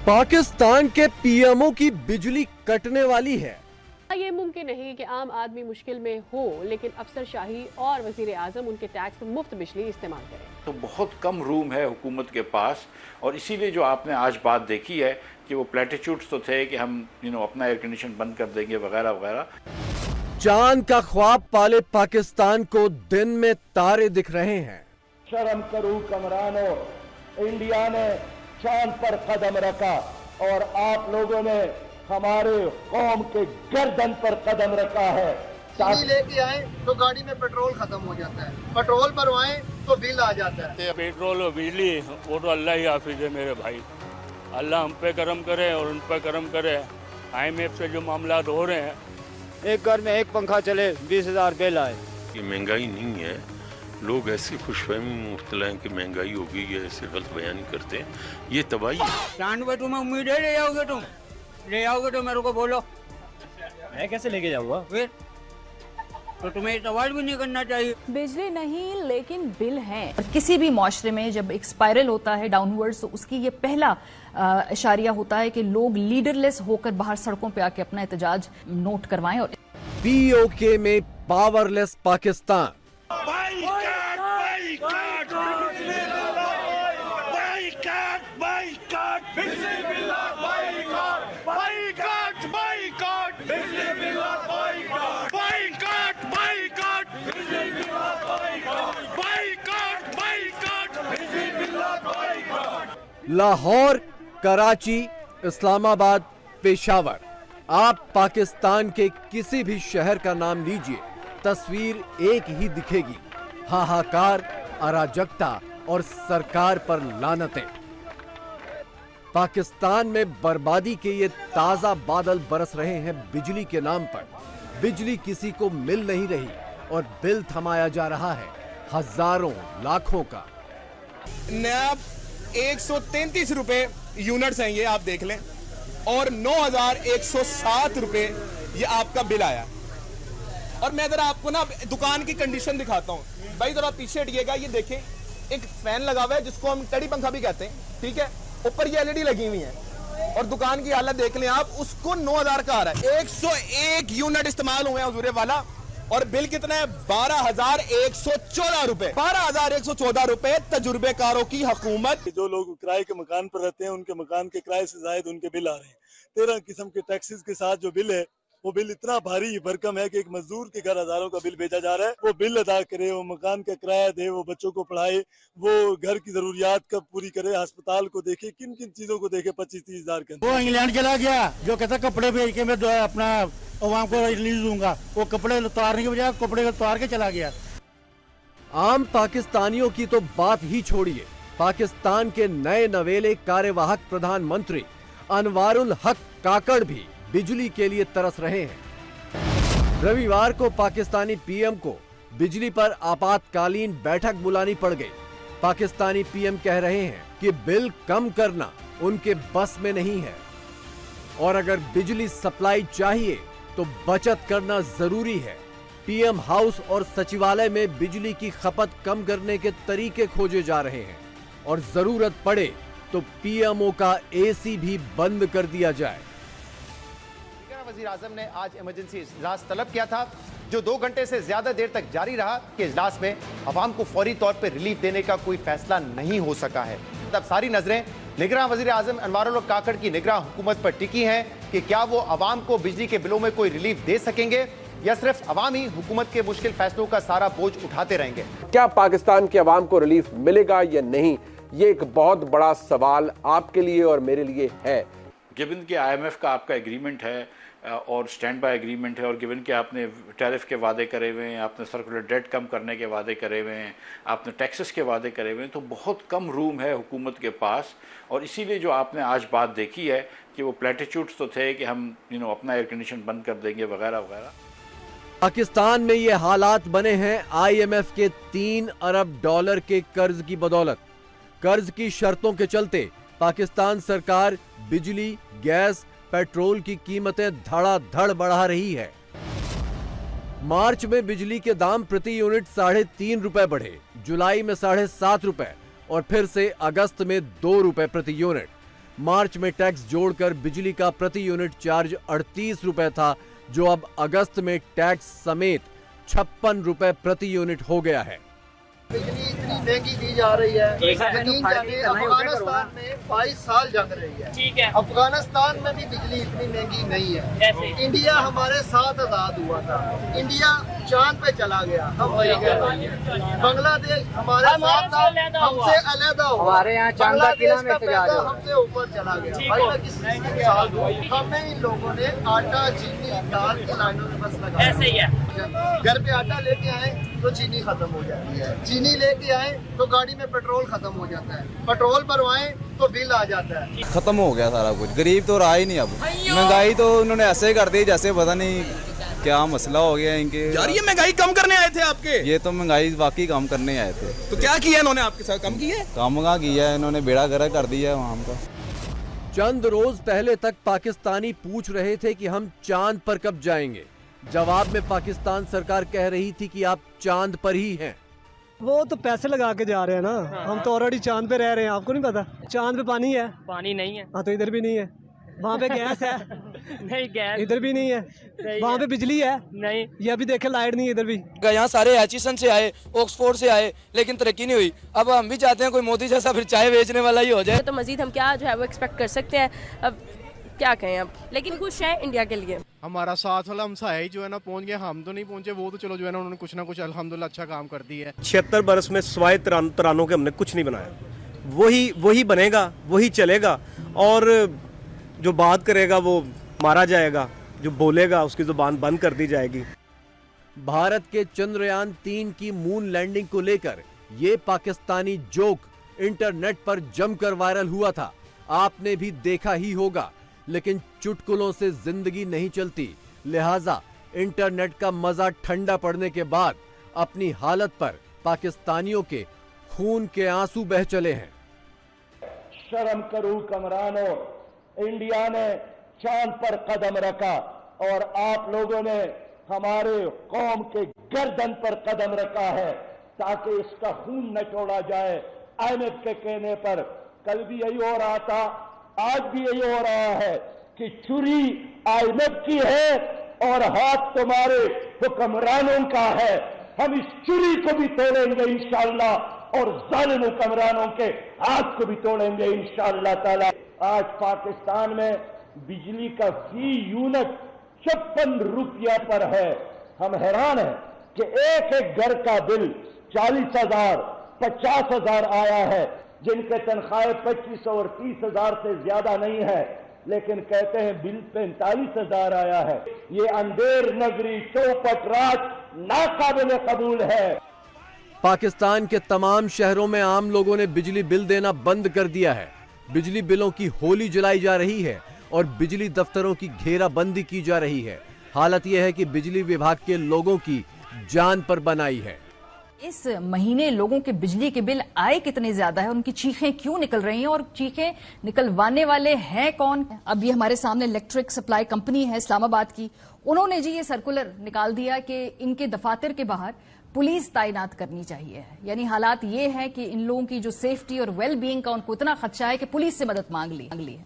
पाकिस्तान के पीएमओ की बिजली कटने वाली है। ये मुमकिन नहीं कि आम आदमी मुश्किल में हो, लेकिन अफसरशाही और वजीर आजम उनके टैक्स में मुफ्त बिजली इस्तेमाल करें। तो बहुत कम रूम है हुकूमत के पास, और इसीलिए जो आपने आज बात देखी है कि वो प्लेटिट्यूड्स तो थे कि हम अपना एयर कंडीशन बंद कर देंगे वगैरह वगैरह। चांद का ख्वाब पाले पाकिस्तान को दिन में तारे दिख रहे हैं। शर्म करो कमरानों, इंडिया ने चांद पर कदम रखा और आप लोगों ने हमारे कौम के गर्दन पर कदम रखा है। चीनी लेके आए तो गाड़ी में पेट्रोल खत्म हो जाता है, पेट्रोल भरवाएं तो बिल आ जाता है। पेट्रोल और बिजली वो तो अल्लाह ही हाफिज है मेरे भाई। अल्लाह हम पे करम करे और उन पे करम करे। IMF से जो मामला हो रहे हैं, एक घर में एक पंखा चले 20,000 बिल आए। ये महंगाई नहीं है, लोग ऐसी खुशफहमी में मुब्तला हैं कि महंगाई हो गई है, ऐसे गलत बयानी करते हैं। ये तबाही है। चांद पे तुम्हें उम्मीद है, ले आओगे तो मेरे को बोलो, मैं कैसे लेके जाऊंगा? फिर तो तुम्हें सवाल भी नहीं करना चाहिए। बिजली नहीं लेकिन बिल हैं। किसी भी मुआशरे में जब एक स्पाइरल होता है डाउनवर्ड्स, तो उसकी ये पहला इशारिया होता है कि लोग लीडरलेस होकर बाहर सड़कों पे आके अपना एहतजाज नोट करवाएं। और POK में पावरलेस पाकिस्तान। लाहौर, कराची, इस्लामाबाद, पेशावर, आप पाकिस्तान के किसी भी शहर का नाम लीजिए, तस्वीर एक ही दिखेगी। हाहाकार, अराजकता और सरकार पर लानतें। पाकिस्तान में बर्बादी के ये ताजा बादल बरस रहे हैं बिजली के नाम पर। बिजली किसी को मिल नहीं रही और बिल थमाया जा रहा है हजारों लाखों का। नया 133 रुपए यूनिट्स हैं, ये आप देख लें, और 9,107 रुपए ये आपका बिल आया। और मैं जरा आपको ना दुकान की कंडीशन दिखाता हूँ। भाई जरा पीछे हटिएगा, ये देखें, एक फैन लगा हुआ है जिसको हम टेडी पंखा भी कहते हैं, ठीक है, ऊपर ये LED लगी हुई है, और दुकान की हालत देख लें आप, उसको 9,000 का आ रहा है। 101 यूनिट इस्तेमाल हुए हैं हुजूरे वाला, और बिल कितना है? 12,114 रुपए। 12,114 रुपए तजुर्बेकारों की हुकूमत। जो लोग किराए के मकान पर रहते हैं, उनके मकान के किराए से जायद उनके बिल आ रहे हैं। 13 किस्म के टैक्सेस के साथ जो बिल है, वो बिल इतना भारी भरकम है कि एक मजदूर के घर हजारों का बिल भेजा जा रहा है। वो बिल अदा करे, वो मकान का किराया दे, वो बच्चों को पढ़ाए, वो घर की जरूरियात कब पूरी करे, अस्पताल को देखे, किन किन चीजों को देखे। 25-30 हजार के वो इंग्लैंड चला गया, जो कहता कपड़े भेज के मैं अपना अवाम को रिलीज दूंगा, वो कपड़े उतारने के बजाय कपड़े उतार के चला गया। आम पाकिस्तानियों की तो बात ही छोड़िए, पाकिस्तान के नए नवेले कार्यवाहक प्रधानमंत्री अनवारुल हक काकड़ भी बिजली के लिए तरस रहे हैं। रविवार को पाकिस्तानी PM को बिजली पर आपातकालीन बैठक बुलानी पड़ गई। पाकिस्तानी PM कह रहे हैं कि बिल कम करना उनके बस में नहीं है, और अगर बिजली सप्लाई चाहिए तो बचत करना जरूरी है। PM हाउस और सचिवालय में बिजली की खपत कम करने के तरीके खोजे जा रहे हैं, और जरूरत पड़े तो PMO का AC भी बंद कर दिया जाए। वज़ीर आज़म ने आज इमरजेंसी इजलास तलब किया था, जो 2 घंटे से ज्यादा देर तक जारी रहा। कि इजलास में अवाम को फौरी तौर पर रिलीफ देने का कोई फैसला नहीं हो सका है। तब सारी नजरें निगरां वज़ीर आज़म अनवारुल हक काकड़ की निगरां हुकूमत पर टिकी हैं कि क्या वो अवाम को बिजली के बिलों में कोई रिलीफ दे सकेंगे, या सिर्फ अवाम ही हुकूमत के मुश्किल फैसलों का सारा बोझ उठाते रहेंगे। क्या पाकिस्तान के अवाम को रिलीफ मिलेगा या नहीं, ये एक बहुत बड़ा सवाल आपके लिए और मेरे लिए है। गिवन कि IMF का आपका एग्रीमेंट है और स्टैंड बाय एग्रीमेंट है, और गिवन कि आपने टैरिफ के वादे करे हुए हैं, आपने सर्कुलर डेट कम करने के वादे करे हुए हैं, आपने टैक्सेस के वादे करे हुए हैं, तो बहुत कम रूम है हुकूमत के पास। और इसीलिए जो आपने आज बात देखी है कि वो प्लेटिट्यूड्स तो थे कि हम अपना एयर कंडीशन बंद कर देंगे वगैरह वगैरह। पाकिस्तान में ये हालात बने हैं IMF के $3 अरब के कर्ज की बदौलत। कर्ज की शर्तों के चलते पाकिस्तान सरकार बिजली, गैस, पेट्रोल की कीमतें धड़ाधड़ बढ़ा रही है। मार्च में बिजली के दाम प्रति यूनिट 3.5 रुपए बढ़े, जुलाई में 7.5 रुपए और फिर से अगस्त में 2 रुपए प्रति यूनिट। मार्च में टैक्स जोड़कर बिजली का प्रति यूनिट चार्ज 38 रुपए था, जो अब अगस्त में टैक्स समेत 56 रुपए प्रति यूनिट हो गया है। बिजली इतनी महंगी दी जा रही है। अफगानिस्तान में 22 साल जंग रही है। ठीक है। अफगानिस्तान में भी बिजली इतनी महंगी नहीं है। इंडिया हमारे साथ आजाद हुआ था, इंडिया चांद पे चला गया, हम वही बांग्लादेश हमारे साथ था, हमसे अलग हो, हमारे यहाँ बांग्लादेश का पैसा हमसे ऊपर चला गया। भाई मैं किस चीज की मिसाल दूं? हमें इन लोगों ने आटा चीनी दाल की लाइनों में बस लगा, ऐसे ही है। घर पे आटा लेके आए तो चीनी खत्म हो जाती है, चीनी लेके आए तो गाड़ी में पेट्रोल खत्म हो जाता है, पेट्रोल भरवाएं तो बिल आ जाता है। खत्म हो गया सारा कुछ, गरीब तो रहा ही नहीं। अब महंगाई तो उन्होंने ऐसे कर दी जैसे पता नहीं क्या मसला हो गया इनके। यार ये महंगाई कम करने आए थे आपके? ये तो महंगाई वाकई कम करने आए थे। तो क्या किया इन्होंने आपके साथ? कम किया? कम का किया इन्होंने, बेड़ा गर्क कर दिया वहाँ का। चंद रोज पहले तक पाकिस्तानी पूछ रहे थे कि हम चांद पर कब जाएंगे। जवाब में पाकिस्तान सरकार कह रही थी कि आप चांद पर ही हैं। वो तो पैसे लगा के जा रहे हैं ना, हम तो ऑलरेडी चांद पे रह रहे हैं, आपको नहीं पता? चांद पे पानी है? पानी नहीं है। हाँ तो इधर भी नहीं है। वहाँ पे गैस है? नहीं गैस इधर भी नहीं है। वहाँ पे बिजली है? नहीं। ये अभी देखे लाइट नहीं है इधर भी। यहाँ सारे एचिसन से आए, ऑक्सफोर्ड से आए, लेकिन तरक्की नहीं हुई। अब हम भी चाहते हैं कोई मोदी जैसा फिर चाय बेचने वाला ही हो जाए। तो मजीद हम क्या जो है वो एक्सपेक्ट कर सकते हैं, अब क्या कहें अब, लेकिन खुश है इंडिया के लिए। हमारा साथ वाला हमसाया ही जो है ना पहुंच गया, हम तो नहीं पहुंचे, वो तो चलो जो है ना उन्होंने कुछ ना कुछ अल्हम्दुलिल्लाह अच्छा काम कर दिया है। 76 बरस में सिवाय तरानों के हमने कुछ नहीं बनाया। वही बनेगा, वही चलेगा, और जो बात करेगा वो मारा जाएगा, जो बोलेगा उसकी जुबान बंद कर दी जाएगी। भारत के चंद्रयान 3 की मून लैंडिंग को लेकर ये पाकिस्तानी जोक इंटरनेट पर जमकर वायरल हुआ था। आपने भी देखा ही होगा, लेकिन चुटकुलों से जिंदगी नहीं चलती, लिहाजा इंटरनेट का मजा ठंडा पड़ने के बाद अपनी हालत पर पाकिस्तानियों के खून के आंसू बह चले हैं। शर्म करो कमरानों, इंडिया ने चांद पर कदम रखा और आप लोगों ने हमारे कौम के गर्दन पर कदम रखा है ताकि इसका खून न छोड़ा जाए। IMF के कहने पर कल भी यही हो रहा था, आज भी यही हो रहा है कि चुरी IMF की है और हाथ तुम्हारे हुक्मरानों का है। हम इस चुरी को भी तोड़ेंगे इंशाअल्लाह, और जालिम हुक्मरानों के हाथ को भी तोड़ेंगे इंशाअल्लाह ताला। आज पाकिस्तान में बिजली का फी यूनिट 56 रुपया पर है। हम हैरान हैं कि एक एक घर का बिल 40,000, 50,000 आया है, जिनके तनख्वाहें 2500 और 30,000 से ज्यादा नहीं है, लेकिन कहते हैं बिल 45,000 आया है। ये अंधेर नगरी चौपट रात नाकाबिल कबूल है। पाकिस्तान के तमाम शहरों में आम लोगों ने बिजली बिल देना बंद कर दिया है। बिजली बिलों की होली जलाई जा रही है और बिजली दफ्तरों की घेराबंदी की जा रही है। हालत यह है कि बिजली विभाग के लोगों की जान पर बनाई है। इस महीने लोगों के बिजली के बिल आए कितने ज्यादा है, उनकी चीखें क्यों निकल रही हैं और चीखें निकलवाने वाले हैं कौन? अब ये हमारे सामने इलेक्ट्रिक सप्लाई कंपनी है इस्लामाबाद की, उन्होंने जी ये सर्कुलर निकाल दिया कि इनके दफातर के बाहर पुलिस तैनात करनी चाहिए। यानी हालात ये है कि इन लोगों की जो सेफ्टी और वेल बीइंग का उनको इतना खदशा है कि पुलिस से मदद मांग ली है।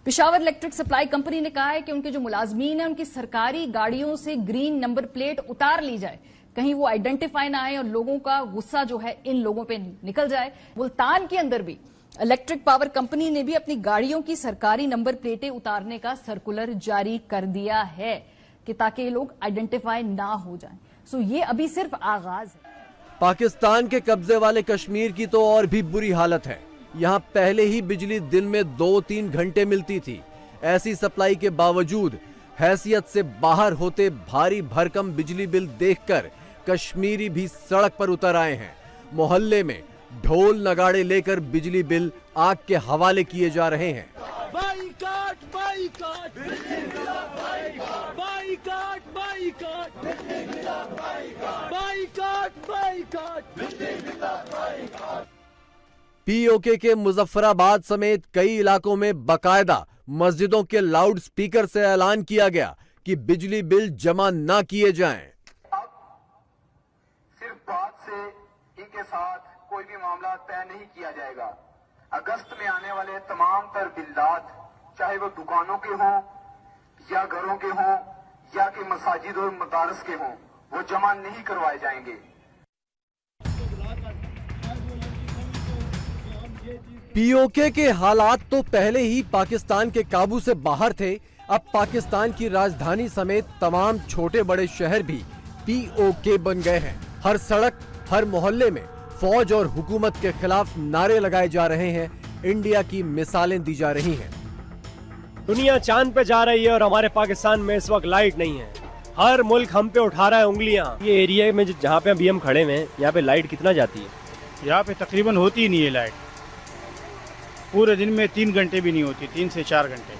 पेशावर इलेक्ट्रिक सप्लाई कंपनी ने कहा है कि उनके जो मुलाजमीन हैं उनकी सरकारी गाड़ियों से ग्रीन नंबर प्लेट उतार ली जाए, कहीं वो आइडेंटिफाई ना आए और लोगों का गुस्सा जो है इन लोगों पे निकल जाए। मुल्तान के अंदर भी इलेक्ट्रिक पावर कंपनी ने भी अपनी गाड़ियों की सरकारी नंबर प्लेटें उतारने का सर्कुलर जारी कर दिया है कि ताकि ये लोग आइडेंटिफाई ना हो जाएं। सो ये अभी सिर्फ आगाज है। पाकिस्तान के कब्जे वाले कश्मीर की तो और भी बुरी हालत है। यहाँ पहले ही बिजली दिन में 2-3 घंटे मिलती थी। ऐसी सप्लाई के बावजूद हैसियत से बाहर होते भारी भरकम बिजली बिल देखकर कश्मीरी भी सड़क पर उतर आए हैं। मोहल्ले में ढोल नगाड़े लेकर बिजली बिल आग के हवाले किए जा रहे हैं। Boycott boycott boycott boycott boycott boycott. PoK के मुजफ्फराबाद समेत कई इलाकों में बकायदा मस्जिदों के लाउड स्पीकर से ऐलान किया गया कि बिजली बिल जमा न किए जाएं। सिर्फ बात से ही के साथ कोई भी मामला तय नहीं किया जाएगा। अगस्त में आने वाले तमाम तर बिल्लात, चाहे वो दुकानों के हों या घरों के हों या कि मसाजिद और मदारस के हों, वो जमा नहीं करवाए जाएंगे। पीओके के हालात तो पहले ही पाकिस्तान के काबू से बाहर थे। अब पाकिस्तान की राजधानी समेत तमाम छोटे बड़े शहर भी पीओके बन गए हैं। हर सड़क, हर मोहल्ले में फौज और हुकूमत के खिलाफ नारे लगाए जा रहे हैं। इंडिया की मिसालें दी जा रही हैं। दुनिया चांद पे जा रही है और हमारे पाकिस्तान में इस वक्त लाइट नहीं है। हर मुल्क हम पे उठा रहा है उंगलियां। ये एरिया में जहाँ पे अभी हम खड़े हैं, यहाँ पे लाइट कितना जाती है? यहाँ पे तकरीबन होती ही नहीं है लाइट। पूरे दिन में 3 घंटे भी नहीं होती, 3 से 4 घंटे।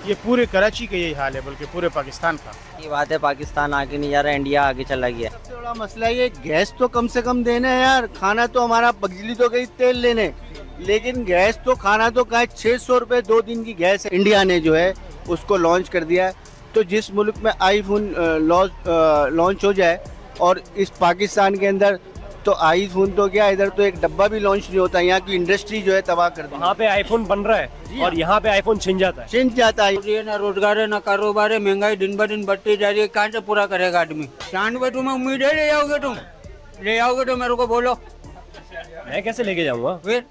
ये पूरे कराची का यही हाल है, बल्कि पूरे पाकिस्तान का। ये बात है, पाकिस्तान आगे नहीं जा रहा, इंडिया आगे चला गया। सबसे बड़ा मसला ये गैस तो कम से कम देना है यार। खाना तो हमारा, बिजली तो गई तेल लेने, लेकिन गैस तो, खाना तो का 600 रुपए 2 दिन की गैस है। इंडिया ने जो है उसको लॉन्च कर दिया है। तो जिस मुल्क में आईफोन लॉन्च हो जाए और इस पाकिस्तान के अंदर तो आईफोन तो क्या, इधर तो एक डब्बा भी लॉन्च नहीं होता। यहाँ की इंडस्ट्री जो है तबाह कर दी। वहाँ पे आईफोन बन रहा है और यहाँ पे आईफोन छिन जाता है। ना रोजगार है, ना कारोबार है, महंगाई दिन ब दिन बढ़ती जा रही है। कहाँ से पूरा करेगा आदमी? चांद पे तुम्हें उम्मीद है ले आओगे तो मेरे को बोलो। मैं कैसे लेके जाऊँगा? फिर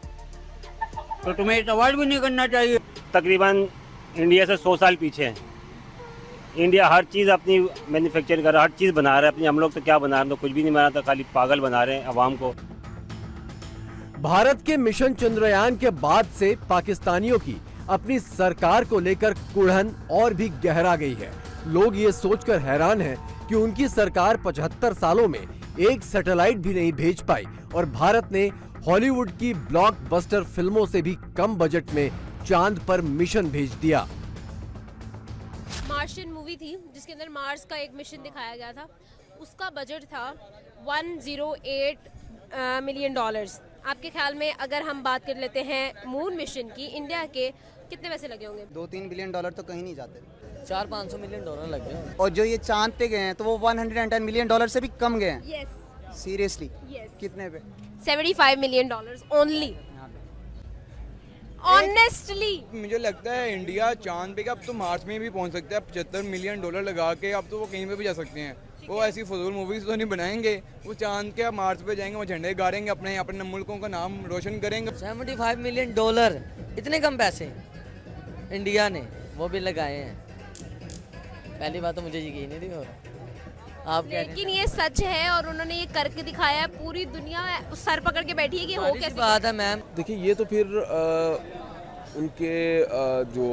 तो तुम्हें सवाल भी नहीं करना चाहिए। तकरीबन इंडिया से 100 साल पीछे है। इंडिया हर चीज़ अपनी मैन्युफैक्चर कर रहा है, हर चीज़ बना रहा है अपनी। हम लोग तो क्या बना रहे हैं? तो कुछ भी नहीं बना, तो खाली पागल बना रहे हैं अवाम को। भारत के मिशन चंद्रयान के बाद से पाकिस्तानियों की अपनी सरकार को लेकर कुड़हन और भी गहरा गई है। लोग ये सोचकर हैरान हैं कि उनकी सरकार 75 सालों में एक सैटेलाइट भी नहीं भेज पाई और भारत ने हॉलीवुड की ब्लॉकबस्टर फिल्मों से भी कम बजट में चांद पर मिशन भेज दिया। मार्शियन मूवी थी जिसके अंदर मार्स का एक मिशन दिखाया गया था। उसका बजट था $108 मिलियन। आपके ख्याल में अगर हम बात कर लेते हैं मून मिशन की, इंडिया के कितने पैसे लगे होंगे? $2-3 बिलियन तो कहीं नहीं जाते। $400-500 मिलियन लग गए। और जो ये चांद पे गए हैं तो वो $110 मिलियन से भी कम गए हैं। यस। सीरियसली? कितने पे? $75 मिलियन ओनली। ऑनेस्टली मुझे लगता है इंडिया चांद पे, अब तो मार्स में भी पहुंच सकता है। $75 मिलियन लगा के अब तो वो कहीं पे भी जा सकते हैं। वो ऐसी फजूल मूवीज तो नहीं बनाएंगे। वो चांद के मार्स पे जाएंगे, वो झंडे गाड़ेंगे, अपने मुल्कों का नाम रोशन करेंगे। $75 मिलियन, इतने कम पैसे इंडिया ने वो भी लगाए हैं। पहली बात तो मुझे यकीन नहीं हो रहा। आप लेकिन ये सच है और उन्होंने ये करके दिखाया है। पूरी दुनिया सर पकड़ के बैठी है कि हो कैसे बात है मैम। देखिए, ये तो फिर उनके जो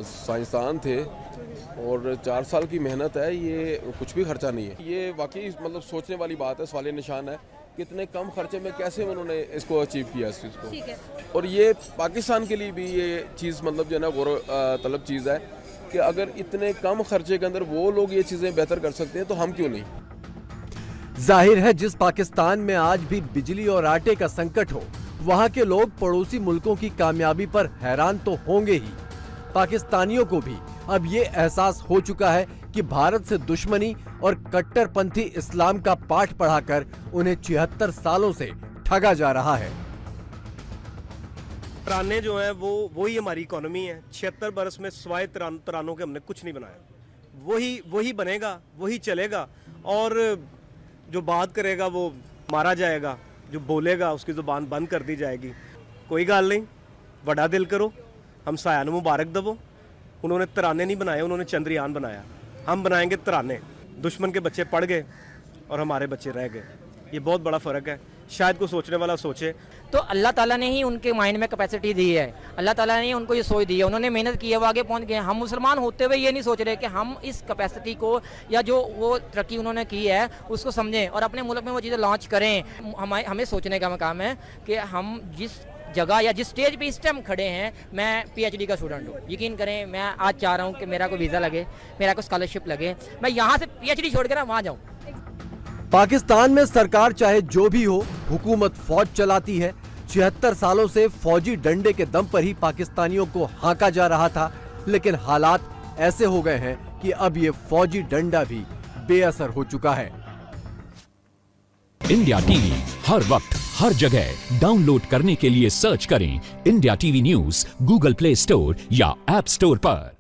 साइंसदान थे और 4 साल की मेहनत है, ये कुछ भी खर्चा नहीं है। ये वाकई मतलब सोचने वाली बात है, सवाल निशान है कि इतने कम खर्चे में कैसे उन्होंने इसको अचीव किया इस चीज़ को। ठीक है। और ये पाकिस्तान के लिए भी ये चीज़ मतलब जो है ना गौरव तलब चीज़ है कि अगर इतने कम खर्चे के अंदर वो लोग ये चीजें बेहतर कर सकते हैं तो हम क्यों नहीं। जाहिर है, जिस पाकिस्तान में आज भी बिजली और आटे का संकट हो, वहां के लोग पड़ोसी मुल्कों की कामयाबी पर हैरान तो होंगे ही। पाकिस्तानियों को भी अब ये एहसास हो चुका है कि भारत से दुश्मनी और कट्टरपंथी इस्लाम का पाठ पढ़ाकर उन्हें 76 सालों से ठगा जा रहा है। तराने जो है वो ही हमारी इकोनॉमी है। 76 बरस में सिवाय तरानों के हमने कुछ नहीं बनाया। वही बनेगा, वही चलेगा और जो बात करेगा वो मारा जाएगा, जो बोलेगा उसकी जुबान बंद कर दी जाएगी। कोई गल नहीं, बड़ा दिल करो, हम सायान मुबारक दबो। उन्होंने तराने नहीं बनाए, उन्होंने चंद्रयान बनाया। हम बनाएंगे तराने। दुश्मन के बच्चे पढ़ गए और हमारे बच्चे रह गए। ये बहुत बड़ा फ़र्क है। शायद को सोचने वाला सोचे। तो अल्लाह ताला ने ही उनके माइंड में कैपेसिटी दी है। अल्लाह ताला ने ही उनको ये सोच दी है। उन्होंने मेहनत की है, वो आगे पहुंच गए। हम मुसलमान होते हुए ये नहीं सोच रहे कि हम इस कैपेसिटी को या जो वो तरक्की उन्होंने की है उसको समझें और अपने मुल्क में वो चीज़ें लॉन्च करें। हमें सोचने का मकाम है कि हम जिस जगह या जिस स्टेज पे इस टाइम खड़े हैं, मैं PhD का स्टूडेंट हूँ। यकीन करें, मैं आज चाह रहा हूँ कि मेरा कोई वीज़ा लगे, मेरा कोई स्कॉलरशिप लगे, मैं यहाँ से PhD छोड़ कर वहाँ जाऊँ। पाकिस्तान में सरकार चाहे जो भी हो, हुकूमत फौज चलाती है। 76 सालों से फौजी डंडे के दम पर ही पाकिस्तानियों को हांका जा रहा था, लेकिन हालात ऐसे हो गए हैं कि अब ये फौजी डंडा भी बेअसर हो चुका है। इंडिया टीवी हर वक्त हर जगह डाउनलोड करने के लिए सर्च करें India TV news Google play store या ऐप स्टोर पर।